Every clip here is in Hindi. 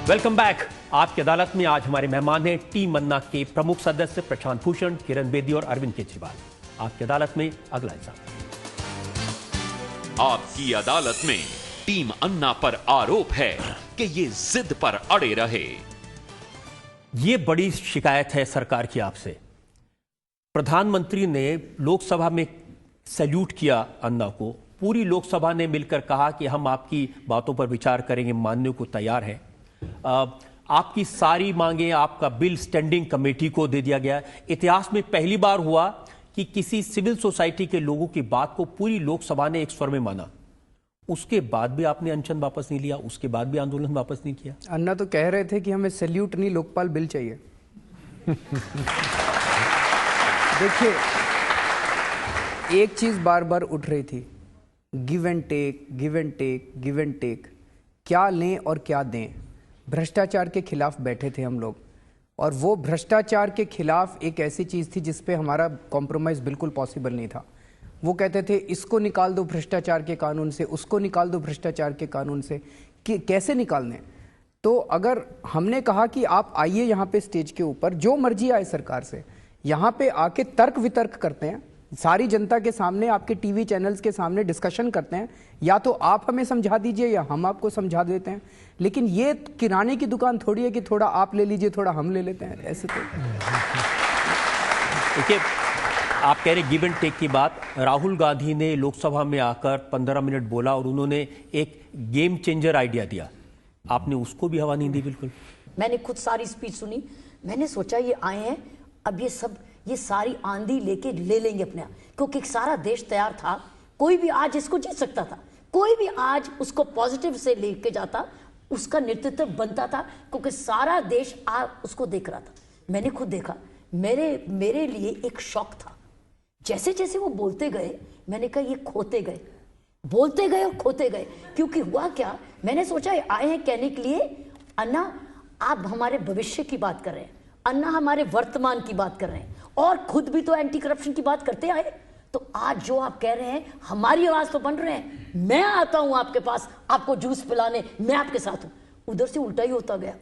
Welcome back. आपकी अदालत में आज हमारे मेहमान हैं टीम अन्ना के प्रमुख सदस्य प्रशांत भूषण, किरण बेदी और अरविंद केजरीवाल। आपकी अदालत में अगला इल्जाम। आपकी अदालत में टीम अन्ना पर आरोप है कि ये जिद पर अड़े रहे। ये बड़ी शिकायत है सरकार की आपसे। प्रधानमंत्री ने लोकसभा में सैल्यूट किया अन्ना को। पूरी लोकसभा ने मिलकर कहा कि हम आपकी बातों पर विचार करेंगे, मानने को तैयार है। आपकी सारी मांगे, आपका बिल स्टैंडिंग कमेटी को दे दिया गया। इतिहास में पहली बार हुआ कि किसी सिविल सोसाइटी के लोगों की बात को पूरी लोकसभा ने एक स्वर में माना। उसके बाद भी आपने अनशन वापस नहीं लिया, उसके बाद भी आंदोलन वापस नहीं किया। अन्ना तो कह रहे थे कि हमें सैल्यूट नहीं, लोकपाल बिल चाहिए। देखिए, एक चीज बार बार उठ रही थी, give and take, give and take, give and take. क्या लें और क्या दें। भ्रष्टाचार के खिलाफ बैठे थे हम लोग, और वो भ्रष्टाचार के खिलाफ एक ऐसी चीज थी जिस पे हमारा कॉम्प्रोमाइज बिल्कुल पॉसिबल नहीं था। वो कहते थे इसको निकाल दो भ्रष्टाचार के कानून से, उसको निकाल दो भ्रष्टाचार के कानून से, कि कैसे निकालने। तो अगर हमने कहा कि आप आइए यहाँ पे स्टेज के ऊपर, जो मर्जी आए सरकार से, यहाँ पे आके तर्क वितर्क करते हैं, सारी जनता के सामने, आपके टीवी चैनल्स के सामने डिस्कशन करते हैं, या तो आप हमें समझा दीजिए या हम आपको समझा देते हैं। लेकिन ये किराने की दुकान थोड़ी है कि थोड़ा आप ले लीजिए थोड़ा हम ले लेते हैं, ऐसे तो। देखिए, आप कह रहे गिव एंड टेक की बात। राहुल गांधी ने लोकसभा में आकर 15 मिनट बोला और उन्होंने एक गेम चेंजर आइडिया दिया। आपने उसको भी हवा नहीं दी बिल्कुल। मैंने खुद सारी स्पीच सुनी। मैंने सोचा ये आए हैं, अब ये सारी आंधी लेके ले लेंगे अपने आप, क्योंकि सारा देश तैयार था। कोई भी आज इसको जीत सकता था, कोई भी आज उसको पॉजिटिव से लेके जाता, उसका नेतृत्व बनता था, क्योंकि सारा देश उसको देख रहा था। मैंने खुद देखा, मेरे लिए एक शॉक था। जैसे जैसे वो बोलते गए, मैंने कहा ये खोते गए, बोलते गए और खोते गए। क्योंकि हुआ क्या, मैंने सोचा आए हैं कहने के लिए, अन्ना आप हमारे भविष्य की बात कर रहे हैं, अन्ना हमारे वर्तमान की बात कर रहे हैं, और खुद भी तो एंटी करप्शन की बात करते आए। तो आज जो आप कह रहे हैं, हमारी आवाज तो बन रहे हैं। मैं आता हूं आपके पास आपको जूस पिलाने, मैं आपके साथ हूं। उधर से उल्टा ही होता गया,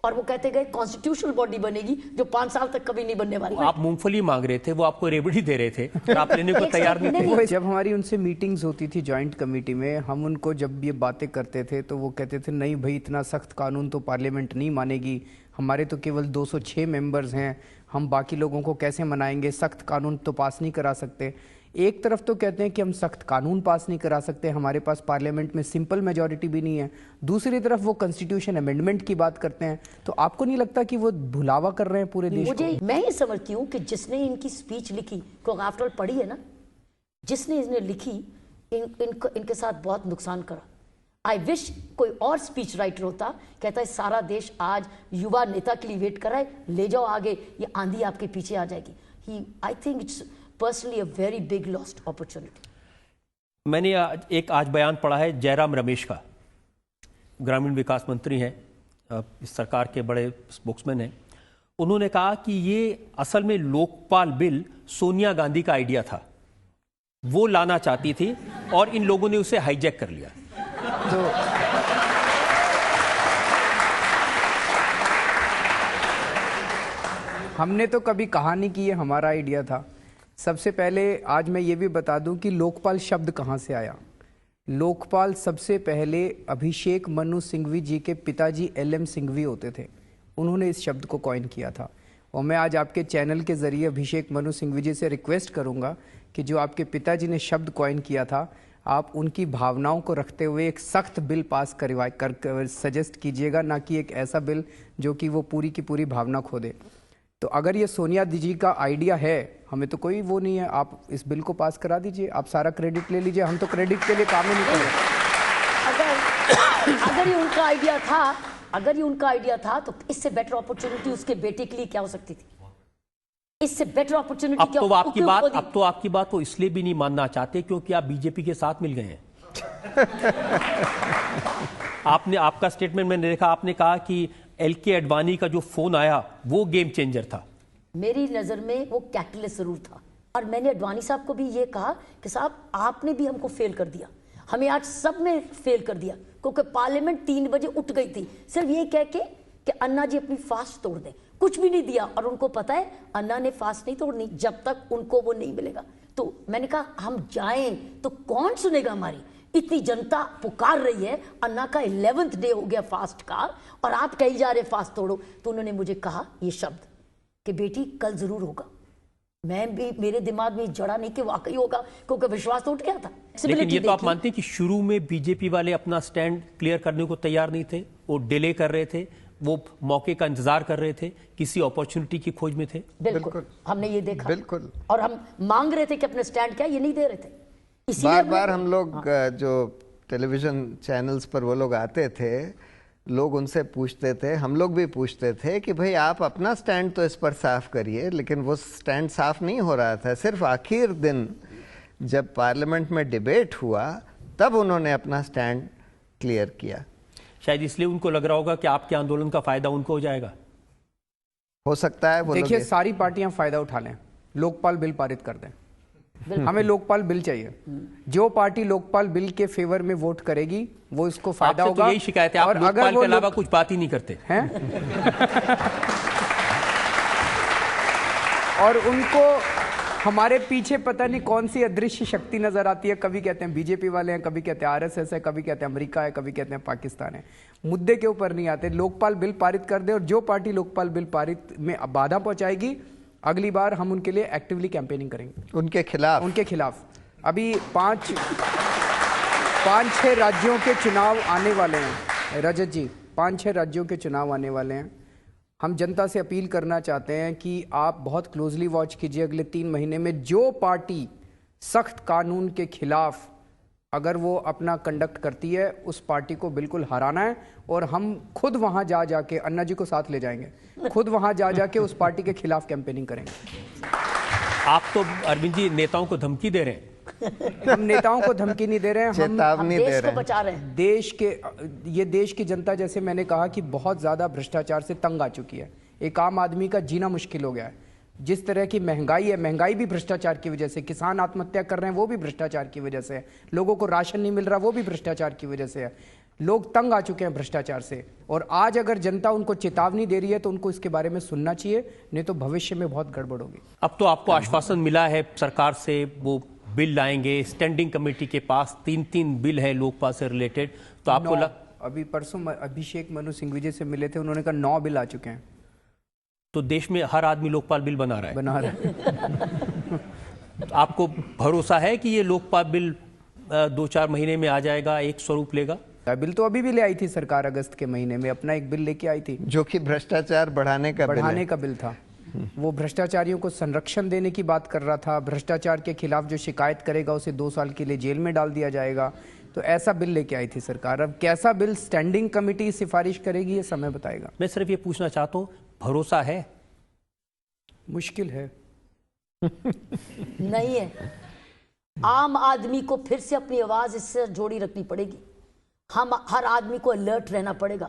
और वो कहते गए कॉन्स्टिट्यूशनल बॉडी बनेगी जो 5 साल तक कभी नहीं बनने वाली। आप मूंगफली मांग रहे थे, वो आपको रेवड़ी दे रहे थे, और आप लेने को तैयार नहीं थे। जब हमारी उनसे मीटिंग्स होती थी जॉइंट कमेटी में, हम उनको जब ये बातें करते थे तो वो कहते थे नहीं भाई, इतना सख्त कानून तो पार्लियामेंट नहीं मानेगी, हमारे तो केवल 206 मेंबर्स हैं, हम बाकी लोगों को कैसे मनाएंगे, सख्त कानून तो पास नहीं करा सकते। एक तरफ तो कहते हैं कि हम सख्त कानून पास नहीं करा सकते, हमारे पास पार्लियामेंट में सिंपल मेजॉरिटी भी नहीं है, दूसरी तरफ वो कॉन्स्टिट्यूशन अमेंडमेंट की बात करते हैं। तो आपको नहीं लगता कि वो भुलावा कर रहे हैं पूरे देश को? मैं ये समझती हूँ कि जिसने इनकी स्पीच लिखी, क्योंकि आफ्टर ऑल पढ़ी है ना, जिसने इन्हें लिखी, इनके साथ बहुत नुकसान करा। आई विश कोई और स्पीच राइटर होता, कहता है सारा देश आज युवा नेता के लिए वेट कर रहा है, ले जाओ आगे, ये आंधी आपके पीछे आ जाएगी। I think it's personally a very big lost opportunity. मैंने आज बयान पढ़ा है जयराम रमेश का, ग्रामीण विकास मंत्री हैं, इस सरकार के बड़े स्पोक्समैन हैं। उन्होंने कहा कि ये असल में लोकपाल बिल सोनिया गांधी का आइडिया था, वो लाना चाहती थी और इन लोगों ने उसे हाईजैक कर लिया। तो हमने तो कभी कहा नहीं कि ये हमारा आइडिया था। सबसे पहले आज मैं ये भी बता दूं कि लोकपाल शब्द कहाँ से आया। लोकपाल सबसे पहले अभिषेक मनु सिंघवी जी के पिताजी LM सिंघवी होते थे, उन्होंने इस शब्द को कॉइन किया था। और मैं आज आपके चैनल के जरिए अभिषेक मनु सिंघवी जी से रिक्वेस्ट करूंगा कि जो आपके पिताजी ने शब्द कॉइन किया था, आप उनकी भावनाओं को रखते हुए एक सख्त बिल पास कर सजेस्ट कीजिएगा, ना कि एक ऐसा बिल जो कि वो पूरी की पूरी भावना खो दे। तो अगर ये सोनिया जी का आइडिया है, हमें तो कोई वो नहीं है, आप इस बिल को पास करा दीजिए, आप सारा क्रेडिट ले लीजिए, हम तो क्रेडिट के लिए काम ही नहीं कर रहे। अगर ये उनका आइडिया था, तो इससे बेटर अपॉर्चुनिटी उसके बेटे के लिए क्या हो सकती थी? इससे बेटर अपॉर्चुनिटी क्या? अब तो आपकी बात तो इसलिए भी नहीं मानना चाहते क्योंकि आप बीजेपी के साथ मिल गए हैं। आपका स्टेटमेंट मैंने देखा, आपने कहा कि LK अडवाणी का जो फोन आया वो गेम चेंजर था। मेरी नजर में वो कैटलिस्ट जरूर था, और मैंने अडवाणी साहब को भी ये कहा कि साहब आपने भी हमको फेल कर दिया, हमें आज सब में फेल कर दिया, क्योंकि पार्लियामेंट 3 बजे उठ गई थी सिर्फ ये कह के कि अन्ना जी अपनी फास्ट तोड़ दें। कुछ भी नहीं दिया, और उनको पता है अन्ना ने फास्ट नहीं तोड़नी जब तक उनको वो नहीं मिलेगा। तो मैंने कहा हम जाएं तो कौन सुनेगा हमारी, इतनी जनता पुकार रही है, अन्ना का 11th डे हो गया फास्ट का, और आप कही जा रहे फास्ट तोड़ो। तो उन्होंने मुझे कहा ये शब्द कि बेटी कल जरूर होगा। मैं भी, मेरे दिमाग में जड़ा नहीं कि वाकई होगा, क्योंकि विश्वास तो उठ गया था। लेकिन ये तो आप मानते हैं कि शुरू में बीजेपी वाले अपना स्टैंड क्लियर करने को तैयार नहीं थे, वो डिले कर रहे थे, वो मौके का इंतजार कर रहे थे, किसी अपॉर्चुनिटी की खोज में थे। बिल्कुल हमने ये देखा, बिल्कुल। और हम मांग रहे थे कि अपने स्टैंड क्या, ये नहीं दे रहे थे। बार बार हम लोग जो टेलीविजन चैनल्स पर वो लोग आते थे, लोग उनसे पूछते थे, हम लोग भी पूछते थे कि भाई आप अपना स्टैंड तो इस पर साफ करिए, लेकिन वो स्टैंड साफ नहीं हो रहा था। सिर्फ आखिर दिन जब पार्लियामेंट में डिबेट हुआ तब उन्होंने अपना स्टैंड क्लियर किया। शायद इसलिए उनको लग रहा होगा कि आपके आंदोलन का फायदा उनको हो जाएगा। हो सकता है। देखिए, सारी पार्टियां फायदा उठा लें, लोकपाल बिल पारित कर दें। हमें लोकपाल बिल चाहिए। जो पार्टी लोकपाल बिल के फेवर में वोट करेगी वो इसको फायदा होगा। तो यही शिकायत है, आप लोकपाल के अलावा कुछ बात ही नहीं करते हैं। और उनको हमारे पीछे पता नहीं कौन सी अदृश्य शक्ति नजर आती है। कभी कहते हैं बीजेपी वाले हैं, कभी कहते हैं आरएसएस है, कभी कहते हैं अमेरिका है, कभी कहते हैं पाकिस्तान है। मुद्दे के ऊपर नहीं आते। लोकपाल बिल पारित कर दे, और जो पार्टी लोकपाल बिल पारित में बाधा पहुंचाएगी, अगली बार हम उनके लिए एक्टिवली कैंपेनिंग करेंगे, उनके खिलाफ। अभी 5-6 राज्यों के चुनाव आने वाले हैं रजत जी, 5-6 राज्यों के चुनाव आने वाले हैं। हम जनता से अपील करना चाहते हैं कि आप बहुत क्लोजली वॉच कीजिए अगले 3 महीने में। जो पार्टी सख्त कानून के खिलाफ अगर वो अपना कंडक्ट करती है, उस पार्टी को बिल्कुल हराना है। और हम खुद वहां जा जाके, अन्ना जी को साथ ले जाएंगे, खुद वहां जा जाके उस पार्टी के खिलाफ कैंपेनिंग करेंगे। आप तो अरविंद जी नेताओं को धमकी दे रहे हैं। हम नेताओं को धमकी नहीं दे रहे हैं, चेतावनी दे रहे हैं। बचा रहे हैं। देश की जनता, जैसे मैंने कहा कि बहुत ज्यादा भ्रष्टाचार से तंग आ चुकी है। एक आम आदमी का जीना मुश्किल हो गया है। जिस तरह की महंगाई है, महंगाई भी भ्रष्टाचार की वजह से, किसान आत्महत्या कर रहे हैं वो भी भ्रष्टाचार की वजह से है, लोगों को राशन नहीं मिल रहा वो भी भ्रष्टाचार की वजह से है। लोग तंग आ चुके हैं भ्रष्टाचार से, और आज अगर जनता उनको चेतावनी दे रही है तो उनको इसके बारे में सुनना चाहिए, नहीं तो भविष्य में बहुत गड़बड़ होगी। अब तो आपको आश्वासन मिला है सरकार से, वो बिल लाएंगे। स्टैंडिंग कमेटी के पास 3 बिल है लोकपाल से रिलेटेड, तो आपको अभी परसों अभिषेक मनु सिंघवी से मिले थे, उन्होंने कहा 9 बिल आ चुके हैं। तो देश में हर आदमी लोकपाल बिल बना रहा है। तो आपको भरोसा है कि ये लोकपाल बिल 2-4 महीने में आ जाएगा, एक स्वरूप लेगा? बिल तो अभी भी ले आई थी सरकार, अगस्त के महीने में अपना एक बिल लेके आई थी, जो कि भ्रष्टाचार बढ़ाने का बिल था। वो भ्रष्टाचारियों को संरक्षण देने की बात कर रहा था। भ्रष्टाचार के खिलाफ जो शिकायत करेगा उसे 2 साल के लिए जेल में डाल दिया जाएगा। तो ऐसा बिल लेके आई थी सरकार। अब कैसा बिल स्टैंडिंग कमेटी सिफारिश करेगी ये समय बताएगा। मैं सिर्फ ये पूछना चाहता हूं, भरोसा है? मुश्किल है। नहीं है। आम आदमी को फिर से अपनी आवाज इससे जोड़ी रखनी पड़ेगी। हम हर आदमी को अलर्ट रहना पड़ेगा,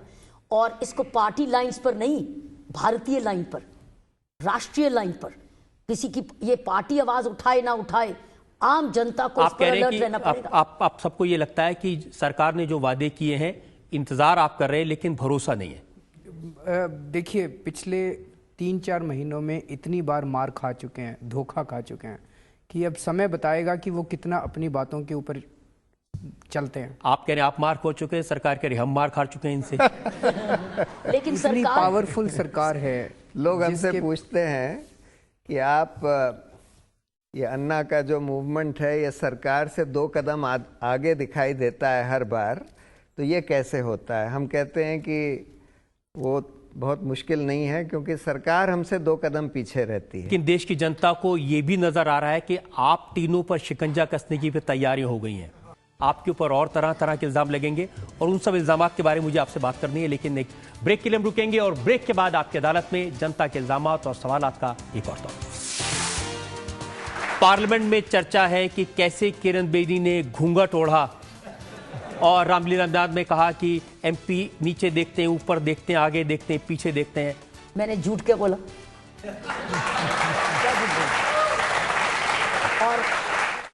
और इसको पार्टी लाइंस पर नहीं, भारतीय लाइन पर, राष्ट्रीय लाइन पर, किसी की ये पार्टी आवाज उठाए ना उठाए, आम जनता को आप कह रहे हैं कि आप सबको ये लगता है कि सरकार ने जो वादे किए हैं, इंतजार आप कर रहे हैं लेकिन भरोसा नहीं है। देखिए, पिछले 3-4 महीनों में इतनी बार मार खा चुके हैं, धोखा खा चुके हैं, कि अब समय बताएगा कि वो कितना अपनी बातों के ऊपर चलते हैं। आप कह रहे हैं आप मार खा चुके हैं, सरकार कह रही हम मार खा चुके हैं इनसे। लेकिन इतनी पावरफुल सरकार है। लोग हमसे पूछते हैं कि आप ये अन्ना का जो मूवमेंट है, ये सरकार से 2 कदम आगे दिखाई देता है हर बार, तो ये कैसे होता है? हम कहते हैं कि वो बहुत मुश्किल नहीं है, क्योंकि सरकार हमसे 2 कदम पीछे रहती है। लेकिन देश की जनता को ये भी नजर आ रहा है कि आप तीनों पर शिकंजा कसने की भी तैयारियां हो गई हैं। आपके ऊपर और तरह तरह के इल्जाम लगेंगे, और उन सब इल्जाम के बारे में मुझे आपसे बात करनी है। लेकिन एक ब्रेक के लिए हम रुकेंगे, और ब्रेक के बाद आपकी अदालत में जनता के इल्जाम और सवालात का एक और दौर। पार्लियामेंट में चर्चा है कि कैसे किरण बेदी ने घूंघट ओढ़ा, और रामलीला अंदाज में कहा कि एमपी नीचे देखते हैं, ऊपर देखते हैं, आगे देखते हैं, पीछे देखते हैं। मैंने झूठ क्या बोला?